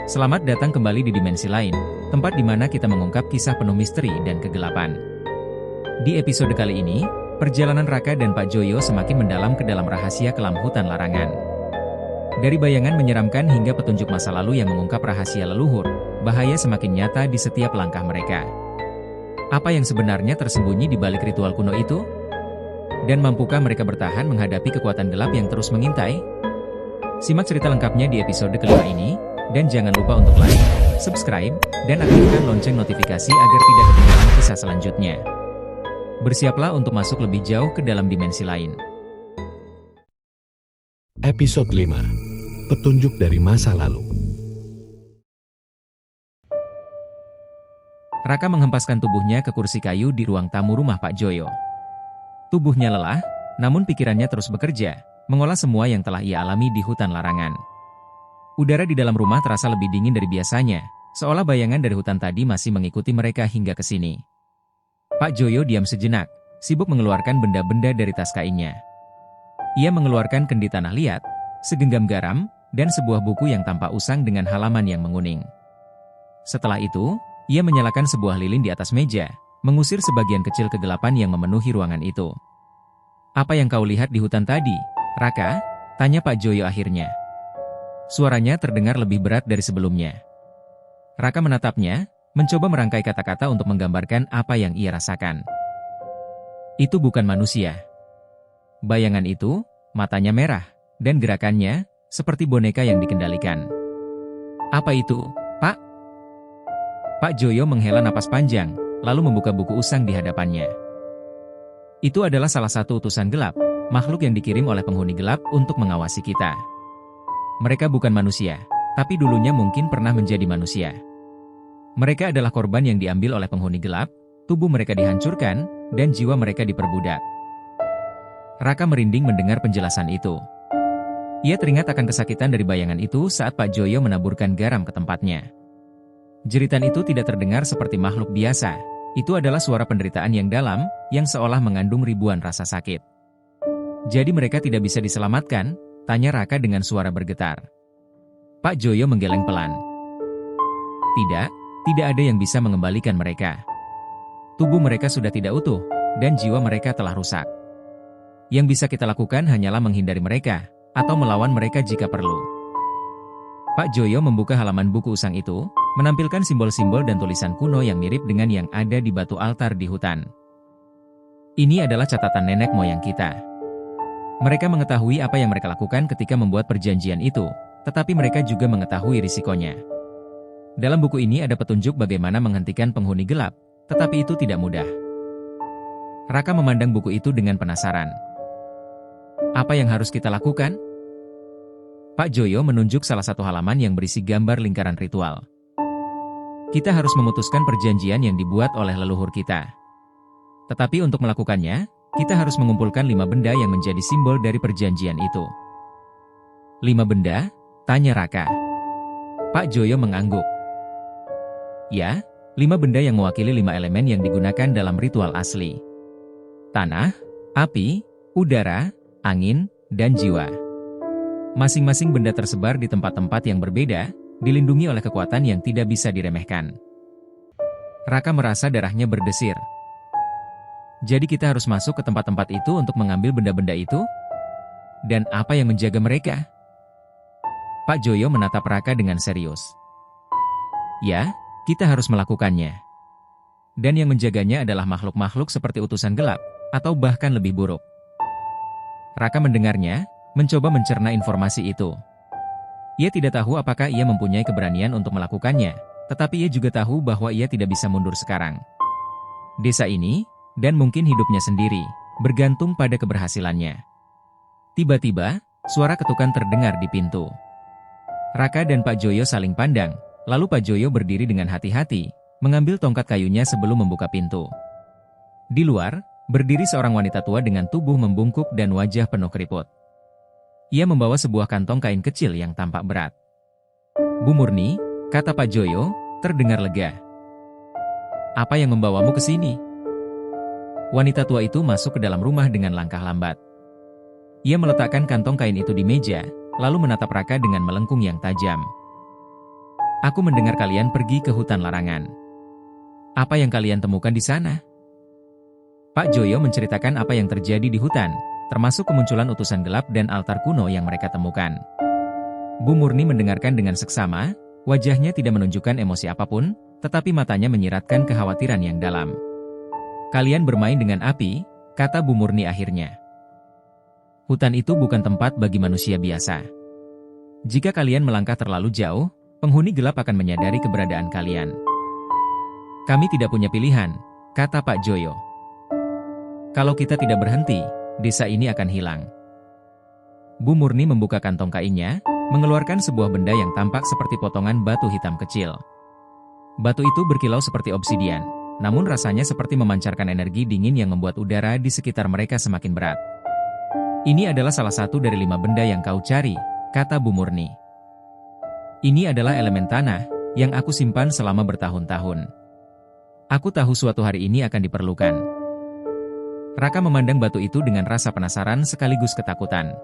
Selamat datang kembali di dimensi lain, tempat di mana kita mengungkap kisah penuh misteri dan kegelapan. Di episode kali ini, perjalanan Raka dan Pak Joyo semakin mendalam ke dalam rahasia kelam hutan larangan. Dari bayangan menyeramkan hingga petunjuk masa lalu yang mengungkap rahasia leluhur, bahaya semakin nyata di setiap langkah mereka. Apa yang sebenarnya tersembunyi di balik ritual kuno itu? Dan mampukah mereka bertahan menghadapi kekuatan gelap yang terus mengintai? Simak cerita lengkapnya di episode kelima ini. Dan jangan lupa untuk like, subscribe, dan aktifkan lonceng notifikasi agar tidak ketinggalan kisah selanjutnya. Bersiaplah untuk masuk lebih jauh ke dalam dimensi lain. Episode 5. Petunjuk dari masa lalu. Raka menghempaskan tubuhnya ke kursi kayu di ruang tamu rumah Pak Joyo. Tubuhnya lelah, namun pikirannya terus bekerja, mengolah semua yang telah ia alami di hutan larangan. Udara di dalam rumah terasa lebih dingin dari biasanya, seolah bayangan dari hutan tadi masih mengikuti mereka hingga ke sini. Pak Joyo diam sejenak, sibuk mengeluarkan benda-benda dari tas kainnya. Ia mengeluarkan kendi tanah liat, segenggam garam, dan sebuah buku yang tampak usang dengan halaman yang menguning. Setelah itu, ia menyalakan sebuah lilin di atas meja, mengusir sebagian kecil kegelapan yang memenuhi ruangan itu. "Apa yang kau lihat di hutan tadi, Raka?" tanya Pak Joyo akhirnya. Suaranya terdengar lebih berat dari sebelumnya. Raka menatapnya, mencoba merangkai kata-kata untuk menggambarkan apa yang ia rasakan. "Itu bukan manusia." Bayangan itu, matanya merah, dan gerakannya, seperti boneka yang dikendalikan. "Apa itu, Pak?" Pak Joyo menghela napas panjang, lalu membuka buku usang di hadapannya. "Itu adalah salah satu utusan gelap, makhluk yang dikirim oleh penghuni gelap untuk mengawasi kita. Mereka bukan manusia, tapi dulunya mungkin pernah menjadi manusia. Mereka adalah korban yang diambil oleh penghuni gelap, tubuh mereka dihancurkan, dan jiwa mereka diperbudak." Raka merinding mendengar penjelasan itu. Ia teringat akan kesakitan dari bayangan itu saat Pak Joyo menaburkan garam ke tempatnya. Jeritan itu tidak terdengar seperti makhluk biasa, itu adalah suara penderitaan yang dalam, yang seolah mengandung ribuan rasa sakit. "Jadi mereka tidak bisa diselamatkan?" tanya Raka dengan suara bergetar. Pak Joyo menggeleng pelan. Tidak ada yang bisa mengembalikan mereka. Tubuh mereka sudah tidak utuh, dan jiwa mereka telah rusak. Yang bisa kita lakukan hanyalah menghindari mereka, atau melawan mereka jika perlu. Pak Joyo membuka halaman buku usang itu, menampilkan simbol-simbol dan tulisan kuno yang mirip dengan yang ada di batu altar di hutan. "Ini adalah catatan nenek moyang kita. Mereka mengetahui apa yang mereka lakukan ketika membuat perjanjian itu, tetapi mereka juga mengetahui risikonya. Dalam buku ini ada petunjuk bagaimana menghentikan penghuni gelap, tetapi itu tidak mudah." Raka memandang buku itu dengan penasaran. "Apa yang harus kita lakukan?" Pak Joyo menunjuk salah satu halaman yang berisi gambar lingkaran ritual. "Kita harus memutuskan perjanjian yang dibuat oleh leluhur kita. Tetapi untuk melakukannya, kita harus mengumpulkan 5 benda yang menjadi simbol dari perjanjian itu." "5 benda?" tanya Raka. Pak Joyo mengangguk. "Ya, 5 benda yang mewakili 5 elemen yang digunakan dalam ritual asli. Tanah, api, udara, angin, dan jiwa. Masing-masing benda tersebar di tempat-tempat yang berbeda, dilindungi oleh kekuatan yang tidak bisa diremehkan." Raka merasa darahnya berdesir. "Jadi kita harus masuk ke tempat-tempat itu untuk mengambil benda-benda itu? Dan apa yang menjaga mereka?" Pak Joyo menatap Raka dengan serius. "Ya, kita harus melakukannya. Dan yang menjaganya adalah makhluk-makhluk seperti utusan gelap, atau bahkan lebih buruk." Raka mendengarnya, mencoba mencerna informasi itu. Ia tidak tahu apakah ia mempunyai keberanian untuk melakukannya, tetapi ia juga tahu bahwa ia tidak bisa mundur sekarang. Desa ini, dan mungkin hidupnya sendiri, bergantung pada keberhasilannya. Tiba-tiba, suara ketukan terdengar di pintu. Raka dan Pak Joyo saling pandang, lalu Pak Joyo berdiri dengan hati-hati, mengambil tongkat kayunya sebelum membuka pintu. Di luar, berdiri seorang wanita tua dengan tubuh membungkuk dan wajah penuh keriput. Ia membawa sebuah kantong kain kecil yang tampak berat. "Bu Murni," kata Pak Joyo, terdengar lega. "Apa yang membawamu ke sini?" Wanita tua itu masuk ke dalam rumah dengan langkah lambat. Ia meletakkan kantong kain itu di meja, lalu menatap Raka dengan melengkung yang tajam. Aku mendengar kalian pergi ke hutan larangan. Apa yang kalian temukan di sana? Pak Joyo menceritakan apa yang terjadi di hutan, termasuk kemunculan utusan gelap dan altar kuno yang mereka temukan. Bu Murni mendengarkan dengan seksama, wajahnya tidak menunjukkan emosi apapun, tetapi matanya menyiratkan kekhawatiran yang dalam. Kalian bermain dengan api, kata Bu Murni akhirnya. Hutan itu bukan tempat bagi manusia biasa. Jika kalian melangkah terlalu jauh, penghuni gelap akan menyadari keberadaan kalian. Kami tidak punya pilihan, kata Pak Joyo. Kalau kita tidak berhenti, desa ini akan hilang. Bu Murni membuka kantong kainnya, mengeluarkan sebuah benda yang tampak seperti potongan batu hitam kecil. Batu itu berkilau seperti obsidian, namun rasanya seperti memancarkan energi dingin yang membuat udara di sekitar mereka semakin berat. Ini adalah salah satu dari 5 benda yang kau cari, kata Bu Murni. Ini adalah elemen tanah, yang aku simpan selama bertahun-tahun. Aku tahu suatu hari ini akan diperlukan. Raka memandang batu itu dengan rasa penasaran sekaligus ketakutan.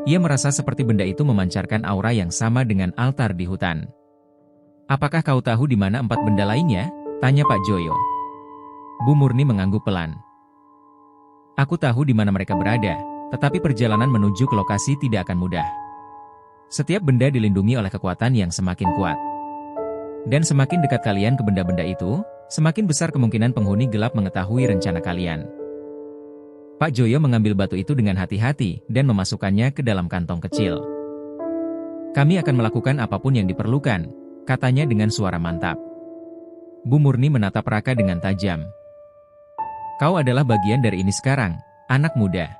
Ia merasa seperti benda itu memancarkan aura yang sama dengan altar di hutan. Apakah kau tahu di mana 4 benda lainnya? Tanya Pak Joyo. Bu Murni mengangguk pelan. Aku tahu di mana mereka berada, tetapi perjalanan menuju ke lokasi tidak akan mudah. Setiap benda dilindungi oleh kekuatan yang semakin kuat. Dan semakin dekat kalian ke benda-benda itu, semakin besar kemungkinan penghuni gelap mengetahui rencana kalian. Pak Joyo mengambil batu itu dengan hati-hati dan memasukkannya ke dalam kantong kecil. Kami akan melakukan apapun yang diperlukan, katanya dengan suara mantap. Bu Murni menatap Raka dengan tajam. Kau adalah bagian dari ini sekarang, anak muda.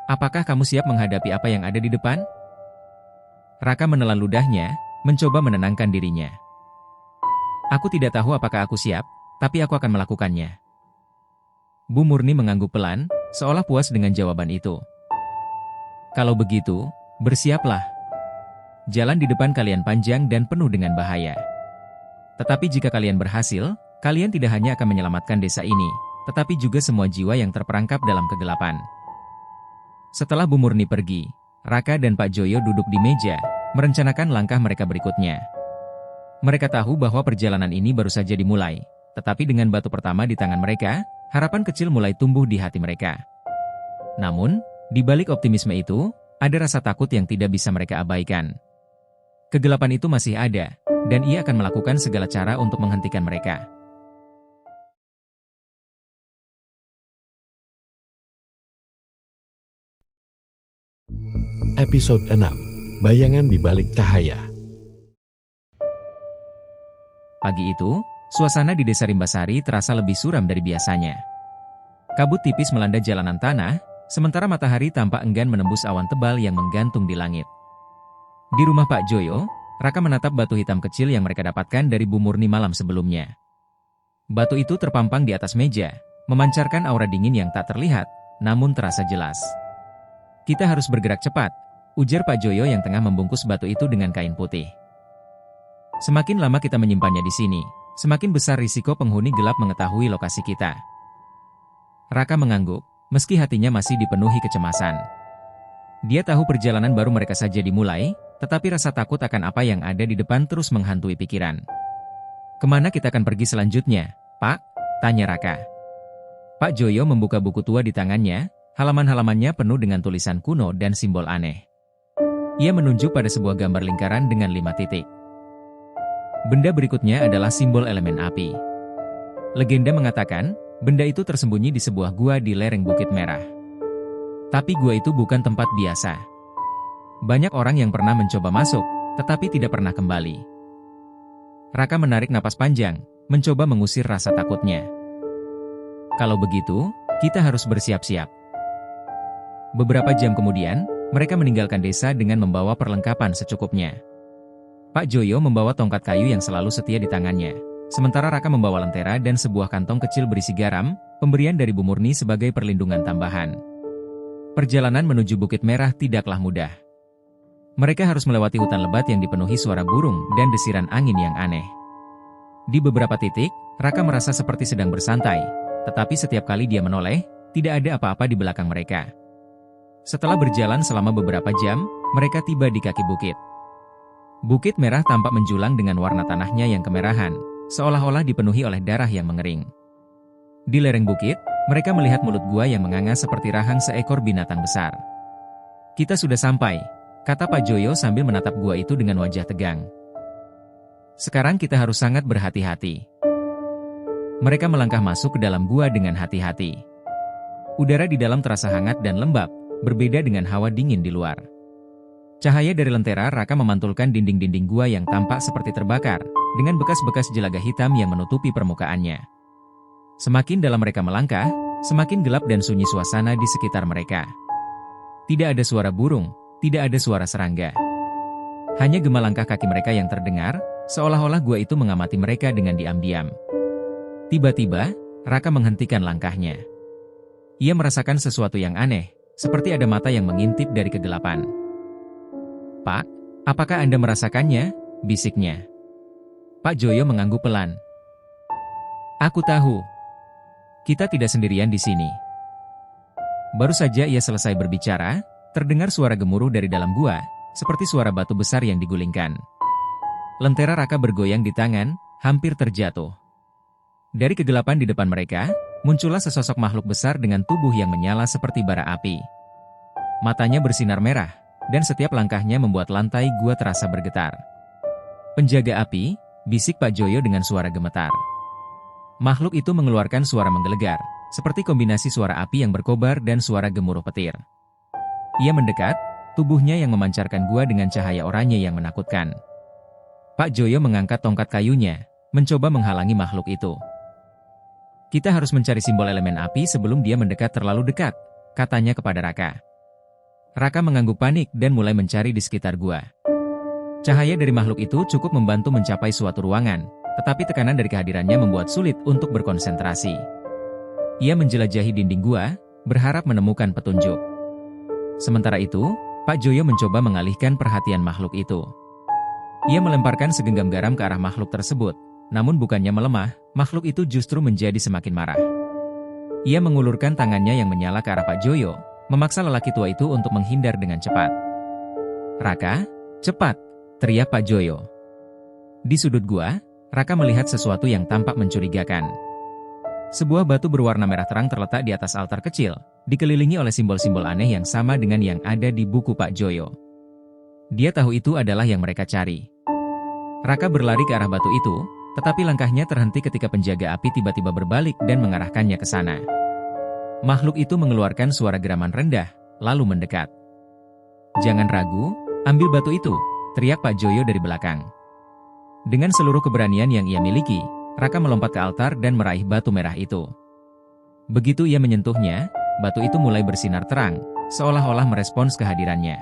Apakah kamu siap menghadapi apa yang ada di depan? Raka menelan ludahnya, mencoba menenangkan dirinya. Aku tidak tahu apakah aku siap, tapi aku akan melakukannya. Bu Murni mengangguk pelan, seolah puas dengan jawaban itu. Kalau begitu, bersiaplah. Jalan di depan kalian panjang dan penuh dengan bahaya. Tetapi jika kalian berhasil, kalian tidak hanya akan menyelamatkan desa ini, tetapi juga semua jiwa yang terperangkap dalam kegelapan. Setelah Bu Murni pergi, Raka dan Pak Joyo duduk di meja, merencanakan langkah mereka berikutnya. Mereka tahu bahwa perjalanan ini baru saja dimulai, tetapi dengan batu pertama di tangan mereka, harapan kecil mulai tumbuh di hati mereka. Namun, di balik optimisme itu, ada rasa takut yang tidak bisa mereka abaikan. Kegelapan itu masih ada, dan ia akan melakukan segala cara untuk menghentikan mereka. Episode 6. Bayangan di balik cahaya. Pagi itu, suasana di desa Rimbasari terasa lebih suram dari biasanya. Kabut tipis melanda jalanan tanah, sementara matahari tampak enggan menembus awan tebal yang menggantung di langit. Di rumah Pak Joyo, Raka menatap batu hitam kecil yang mereka dapatkan dari Bu Murni malam sebelumnya. Batu itu terpampang di atas meja, memancarkan aura dingin yang tak terlihat, namun terasa jelas. Kita harus bergerak cepat, ujar Pak Joyo yang tengah membungkus batu itu dengan kain putih. Semakin lama kita menyimpannya di sini, semakin besar risiko penghuni gelap mengetahui lokasi kita. Raka mengangguk, meski hatinya masih dipenuhi kecemasan. Dia tahu perjalanan baru mereka saja dimulai, tetapi rasa takut akan apa yang ada di depan terus menghantui pikiran. Kemana kita akan pergi selanjutnya, Pak? Tanya Raka. Pak Joyo membuka buku tua di tangannya, halaman-halamannya penuh dengan tulisan kuno dan simbol aneh. Ia menunjuk pada sebuah gambar lingkaran dengan 5 titik. Benda berikutnya adalah simbol elemen api. Legenda mengatakan, benda itu tersembunyi di sebuah gua di lereng Bukit Merah. Tapi gua itu bukan tempat biasa. Banyak orang yang pernah mencoba masuk, tetapi tidak pernah kembali. Raka menarik napas panjang, mencoba mengusir rasa takutnya. Kalau begitu, kita harus bersiap-siap. Beberapa jam kemudian, mereka meninggalkan desa dengan membawa perlengkapan secukupnya. Pak Joyo membawa tongkat kayu yang selalu setia di tangannya, sementara Raka membawa lentera dan sebuah kantong kecil berisi garam, pemberian dari Bu Murni sebagai perlindungan tambahan. Perjalanan menuju Bukit Merah tidaklah mudah. Mereka harus melewati hutan lebat yang dipenuhi suara burung dan desiran angin yang aneh. Di beberapa titik, Raka merasa seperti sedang bersantai, tetapi setiap kali dia menoleh, tidak ada apa-apa di belakang mereka. Setelah berjalan selama beberapa jam, mereka tiba di kaki bukit. Bukit merah tampak menjulang dengan warna tanahnya yang kemerahan, seolah-olah dipenuhi oleh darah yang mengering. Di lereng bukit, mereka melihat mulut gua yang menganga seperti rahang seekor binatang besar. "Kita sudah sampai," kata Pak Joyo sambil menatap gua itu dengan wajah tegang. "Sekarang kita harus sangat berhati-hati." Mereka melangkah masuk ke dalam gua dengan hati-hati. Udara di dalam terasa hangat dan lembab, berbeda dengan hawa dingin di luar. Cahaya dari lentera Raka memantulkan dinding-dinding gua yang tampak seperti terbakar, dengan bekas-bekas jelaga hitam yang menutupi permukaannya. Semakin dalam mereka melangkah, semakin gelap dan sunyi suasana di sekitar mereka. Tidak ada suara burung, tidak ada suara serangga. Hanya gema langkah kaki mereka yang terdengar, seolah-olah gua itu mengamati mereka dengan diam-diam. Tiba-tiba, Raka menghentikan langkahnya. Ia merasakan sesuatu yang aneh, seperti ada mata yang mengintip dari kegelapan. "Pak, apakah Anda merasakannya?" bisiknya. Pak Joyo mengangguk pelan. "Aku tahu. Kita tidak sendirian di sini." Baru saja ia selesai berbicara, terdengar suara gemuruh dari dalam gua, seperti suara batu besar yang digulingkan. Lentera Raka bergoyang di tangan, hampir terjatuh. Dari kegelapan di depan mereka, muncullah sesosok makhluk besar dengan tubuh yang menyala seperti bara api. Matanya bersinar merah, dan setiap langkahnya membuat lantai gua terasa bergetar. "Penjaga api," bisik Pak Joyo dengan suara gemetar. Makhluk itu mengeluarkan suara menggelegar, seperti kombinasi suara api yang berkobar dan suara gemuruh petir. Ia mendekat, tubuhnya yang memancarkan gua dengan cahaya oranye yang menakutkan. Pak Joyo mengangkat tongkat kayunya, mencoba menghalangi makhluk itu. "Kita harus mencari simbol elemen api sebelum dia mendekat terlalu dekat," katanya kepada Raka. Raka mengangguk panik dan mulai mencari di sekitar gua. Cahaya dari makhluk itu cukup membantu mencapai suatu ruangan, tetapi tekanan dari kehadirannya membuat sulit untuk berkonsentrasi. Ia menjelajahi dinding gua, berharap menemukan petunjuk. Sementara itu, Pak Joyo mencoba mengalihkan perhatian makhluk itu. Ia melemparkan segenggam garam ke arah makhluk tersebut, namun bukannya melemah, makhluk itu justru menjadi semakin marah. Ia mengulurkan tangannya yang menyala ke arah Pak Joyo, memaksa lelaki tua itu untuk menghindar dengan cepat. "Raka, cepat!" teriak Pak Joyo. Di sudut gua, Raka melihat sesuatu yang tampak mencurigakan. Sebuah batu berwarna merah terang terletak di atas altar kecil, dikelilingi oleh simbol-simbol aneh yang sama dengan yang ada di buku Pak Joyo. Dia tahu itu adalah yang mereka cari. Raka berlari ke arah batu itu, tetapi langkahnya terhenti ketika penjaga api tiba-tiba berbalik dan mengarahkannya ke sana. Makhluk itu mengeluarkan suara geraman rendah, lalu mendekat. "Jangan ragu, ambil batu itu," teriak Pak Joyo dari belakang. Dengan seluruh keberanian yang ia miliki, Raka melompat ke altar dan meraih batu merah itu. Begitu ia menyentuhnya, batu itu mulai bersinar terang, seolah-olah merespons kehadirannya.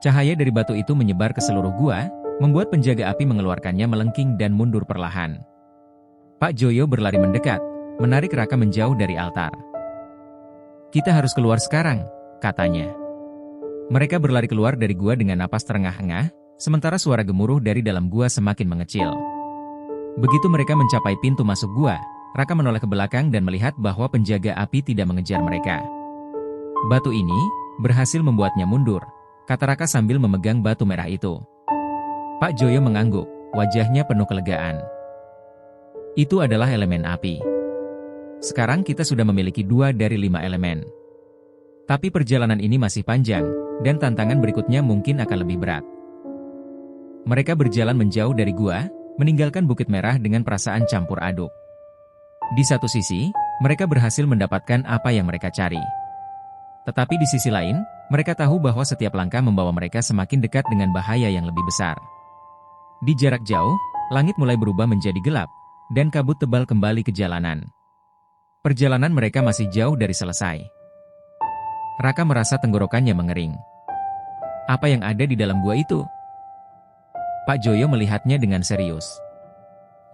Cahaya dari batu itu menyebar ke seluruh gua, membuat penjaga api mengeluarkannya melengking dan mundur perlahan. Pak Joyo berlari mendekat, menarik Raka menjauh dari altar. "Kita harus keluar sekarang," katanya. Mereka berlari keluar dari gua dengan napas terengah-engah, sementara suara gemuruh dari dalam gua semakin mengecil. Begitu mereka mencapai pintu masuk gua, Raka menoleh ke belakang dan melihat bahwa penjaga api tidak mengejar mereka. "Batu ini berhasil membuatnya mundur," kata Raka sambil memegang batu merah itu. Pak Joyo mengangguk, wajahnya penuh kelegaan. "Itu adalah elemen api. Sekarang kita sudah memiliki 2 dari 5 elemen. Tapi perjalanan ini masih panjang, dan tantangan berikutnya mungkin akan lebih berat." Mereka berjalan menjauh dari gua, meninggalkan Bukit Merah dengan perasaan campur aduk. Di satu sisi, mereka berhasil mendapatkan apa yang mereka cari. Tetapi di sisi lain, mereka tahu bahwa setiap langkah membawa mereka semakin dekat dengan bahaya yang lebih besar. Di jarak jauh, langit mulai berubah menjadi gelap, dan kabut tebal kembali ke jalanan. Perjalanan mereka masih jauh dari selesai. Raka merasa tenggorokannya mengering. Apa yang ada di dalam gua itu? Pak Joyo melihatnya dengan serius.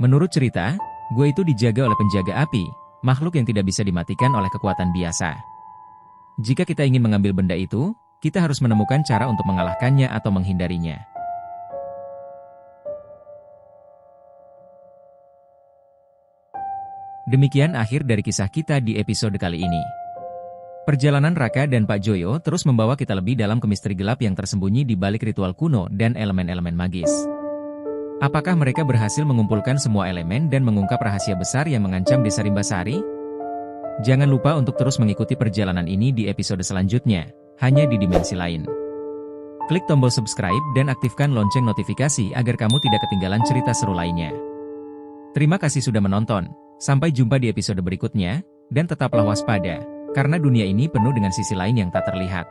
Menurut cerita, gua itu dijaga oleh penjaga api, makhluk yang tidak bisa dimatikan oleh kekuatan biasa. Jika kita ingin mengambil benda itu, kita harus menemukan cara untuk mengalahkannya atau menghindarinya. Demikian akhir dari kisah kita di episode kali ini. Perjalanan Raka dan Pak Joyo terus membawa kita lebih dalam ke misteri gelap yang tersembunyi di balik ritual kuno dan elemen-elemen magis. Apakah mereka berhasil mengumpulkan semua elemen dan mengungkap rahasia besar yang mengancam Desa Rimbasari? Jangan lupa untuk terus mengikuti perjalanan ini di episode selanjutnya, hanya di dimensi lain. Klik tombol subscribe dan aktifkan lonceng notifikasi agar kamu tidak ketinggalan cerita seru lainnya. Terima kasih sudah menonton, sampai jumpa di episode berikutnya, dan tetaplah waspada, karena dunia ini penuh dengan sisi lain yang tak terlihat.